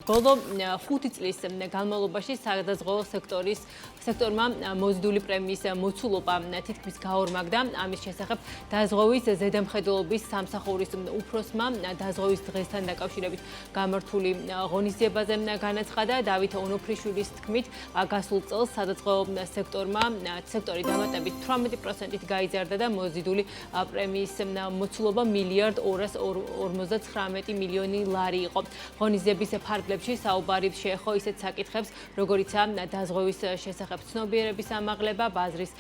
ბოლო 5 წლის განმავლობაში სადაზღვევო სექტორმა მოზიდული პრემიის მოცულობა თითქმის გაორმაგდა. ამის შესახებ დაზღვევის ზედამხედველობის სამსახურის უფროსმა დაზღვევის დღესთან დაკავშირებით გამართული ღონისძიებაზე განაცხადა. დავით ონოფრიშვილის თქმით, გასულ წელს სადაზღვევო სექტორი დამატებით 18%-ით გაიზარდა და მოზიდული პრემიის მოცულობა 1,259 მილიონი ლარი იყო. ღონისძიების ფარგლებში საუბარი შეეხო ისეთ საკითხებს, როგორიცაა დაზღვევის შესახებ ცნობიერების ამაღლება, ბაზრის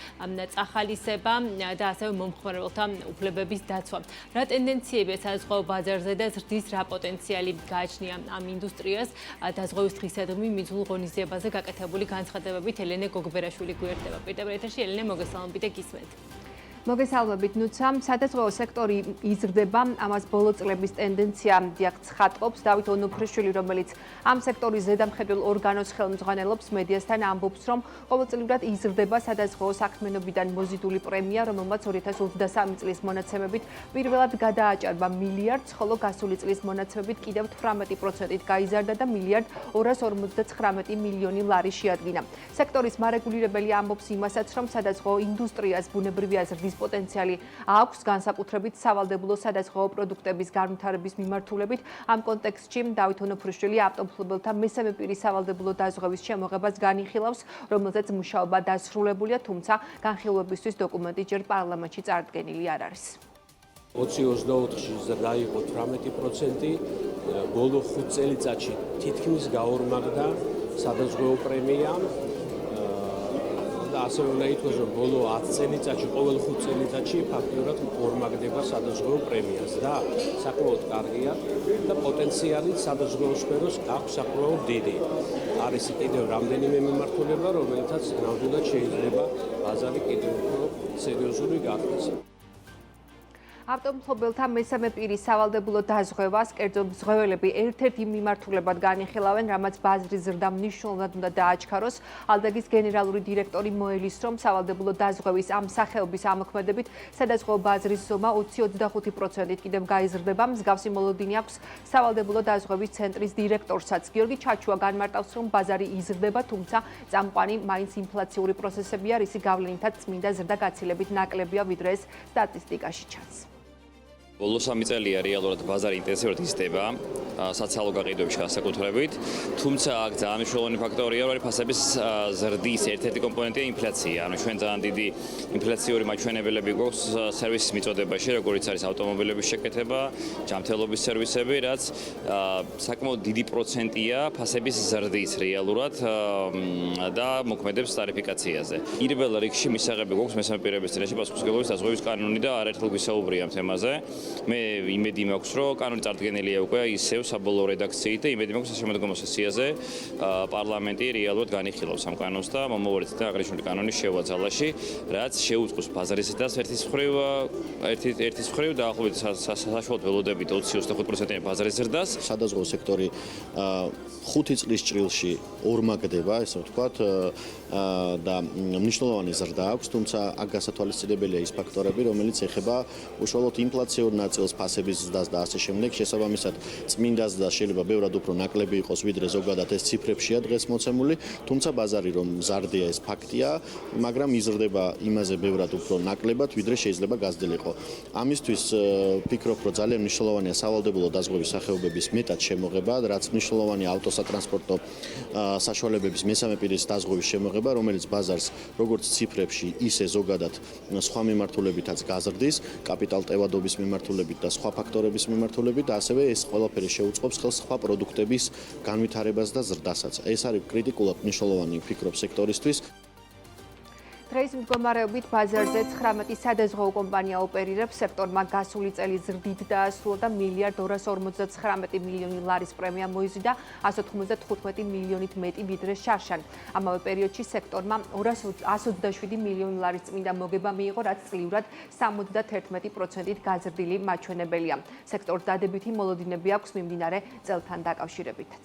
წახალისება და ასევე მომხმარებელთა უფლებების დაცვა. რა ტენდენციებია სადაზღვევო ბაზარზე და ზრდის რა პოტენციალი გააჩნია ამ ინდუსტრიას? დაზღვევის დღისადმი მიზულ ღონისძიებაზე გაკეთებული განცხადებებით ელენე გოგბერაშვილი გვერდება. პირდაპირ ეთერში ელენე, მოგესალმებით და გისმენთ. მოგესალმებით, ნუცა. სადაზღვევო სექტორი იზრდება, ამას ბოლო წლების ტენდენცია ცხადყოფს. დავით ონოფრიშვილი, რომელიც ამ სექტორის ზედამხედველ ორგანოს ხელმძღვანელობს, მედიასთან ამბობს, რომ ყოველწლიურად იზრდება სადაზღვევო საქმიანობიდან მოზიდული პრემია, რომელმაც 2023 წლის მონაცემებით პირველად გადააჭარბა მილიარდს, ხოლო გასული წლის მონაცემებით კიდევ 18%-ით გაიზარდა და 1,259 მილიონი ლარი შეადგინა. სექტორის მარეგულირებელი ამბობს იმასაც, რომ სადაზღვევო ინდუსტრიას ბუნებრივი აზრდის პოტენციალი აქვს, განსაკუთრებით სავალდებულო სადაზღვევო პროდუქტების განვითარების მიმართულებით. ამ კონტექსტში დავით ონოფრიშვილი ავტომობილთა მესამე პირის სავალდებულო დაზღვევის შემოღებას განიხილავს, რომელზეც მუშაობა დასრულებულია, თუმცა განხილვებისთვის დოკუმენტი ჯერ პარლამენტში წარდგენილი არ არის. 2024-ში ზრდა იყო 18%, ბოლო 5 წელიწადში თითქმის გაორმაგდა სადაზღვევო პრემია. ასევე უნდა ითქვას, რომ ბოლო 10 წელიწადში, ყოველ 5 წელიწადში ფაქტობრივად ორმაგდება სადაზღვევო პრემიას და საკმაოდ კარგია და პოტენციალი სადაზღვევო სფეროს აქვს საკმაოდ დიდი. არის კიდევ რამდენიმე მიმართულება, რომელთაც ნამდვილად შეიძლება ბაზარი კიდევ უფრო სერიოზული გახდეს. ავტომობილთა მესამე პირის სავალდებულო დაზღვევას კერძო მზღვეველები ერთ-ერთ იმ მიმართულებად განიხილავენ, რამაც ბაზრის ზრდა მნიშვნელოვნად უნდა დააჩქაროს. ალდეგის გენერალური დირექტორი მოელის, რომ სავალდებულო დაზღვევის ამ სახეობის ამოქმედებით სადაზღვევო ბაზრის ზომა 20-25%-ით კიდევ გაიზრდება. მსგავსი მოლოდინი აქვს სავალდებულო დაზღვევის ცენტრის დირექტორსაც. გიორგი ჩაჩუა განმარტავს, რომ ბაზარი იზრდება, თუმცა წამყვანი მაინც ინფლაციური პროცესებია, რისი გავლენითაც წმინდა ზრდა გაცილებით ნაკლებია, ვიდრე ეს სტატისტიკაში ჩანს. ბოლო 3 წელია რეალურად ბაზარი ინტენსიურად იზრდება, სოციალურ გაყიდვებში განსაკუთრებით, თუმცა აქ ძალიან მნიშვნელოვანი ფაქტორია, რომ ფასების ზრდის ერთ-ერთი კომპონენტია ინფლაცია. ანუ ჩვენ ძალიან დიდი ინფლაციური მაჩვენებელები გვაქვს სერვისის მიწოდებაში, როგორიც არის ავტომობილების შეკეთება, ჯანმრთელობის სერვისები, რაც საკმაოდ დიდი პროცენტია ფასების ზრდის რეალურად და მოქმედებს ტარიფიკაციაზე. პირველ რიგში მისაღები გვაქვს მესამე პირების წინაშე პასუხისმგებლობის დაზღვევის კანონი და არაერთხელ გვისაუბრია ამ თემაზე. მე იმედი მაქვს, რომ კანონი წარდგენილია უკვე ისევ საბოლოო რედაქციით და იმედი მაქვს შემდგომ სესიაზე პარლამენტი რეალურად განიხილავს ამ კანონს და მომავალ წელს აღნიშნული კანონი შევაძალაში, რაც შეუწყოს ბაზარის ზრდას ერთის მხრივ დაახლოებით საშუალოდ ველოდებით 20-25%-იანი ბაზარის ზრდას. სადაზღვევო სექტორი 5 წლის ჭრილში ორმაგდება, ესე ვთქვათ, და მნიშვნელოვანი ზრდა აქვს, თუმცა აქ გასათვალისწინებელია ის ფაქტორები, რომელიც ეხება უშუალოდ ინფლაციურ ნაწილს, ფასების ზრდას და ასე შემდეგ. შესაბამისად, წმინდა ზრდა შეიძლება ბევრად უფრო ნაკლები იყოს, ვიდრე ზოგადად ეს ციფრებშია დღეს მოცემული, თუმცა ბაზარი რომ მზარდია, ეს ფაქტია, მაგრამ იზრდება იმაზე ბევრად უფრო ნაკლებად, ვიდრე შეიძლება გაზრდილიყო. ამისთვის ვფიქრობ, რომ ძალიან მნიშვნელოვანია სავალდებულო დაზღვევის სახეობების მეტად შემოღება, რაც მნიშვნელოვანია ავტოსატრანსპორტო საშუალებების მესამე პირის დაზღვევის შემოღება, რომელიც ბაზარს როგორც ციფრებში, ისე ზოგადად სხვა მიმართულებითაც გაზრდის, კაპიტალ ტევადობის მიმართულებით და სხვა ფაქტორების მიმართულებით და ასევე ეს ყველაფერი შეუწყობს ხელს სხვა პროდუქტების განვითარებას და ზრდასაც. ეს არის კრიტიკულად მნიშვნელოვანი, ვფიქრობ, სექტორისთვის. დღეის მდგომარეობით ბაზარზე 19 სადაზღვევო კომპანია ოპერირებს. სექტორმა გასული წელი ზრდით დაასრულა და 1,259 მილიონი ლარის პრემია მოიზიდა, 195 მილიონით მეტი ვიდრე შარშან. ამავე პერიოდში სექტორმა 127 მილიონი ლარის წმინდა მოგება მიიღო, რაც წლიურად 71%-ით გაზრდილი მაჩვენებელია. სექტორს დადებითი მოლოდინები აქვს მიმდინარე წელთან დაკავშირებითაც.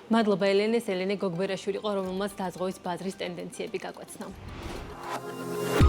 მადლობა ელენეს, ელენე გოგბერაშვილი იყო, რომელმაც დაზღვევის ბაზრის ტენდენციები გაგვეცნა.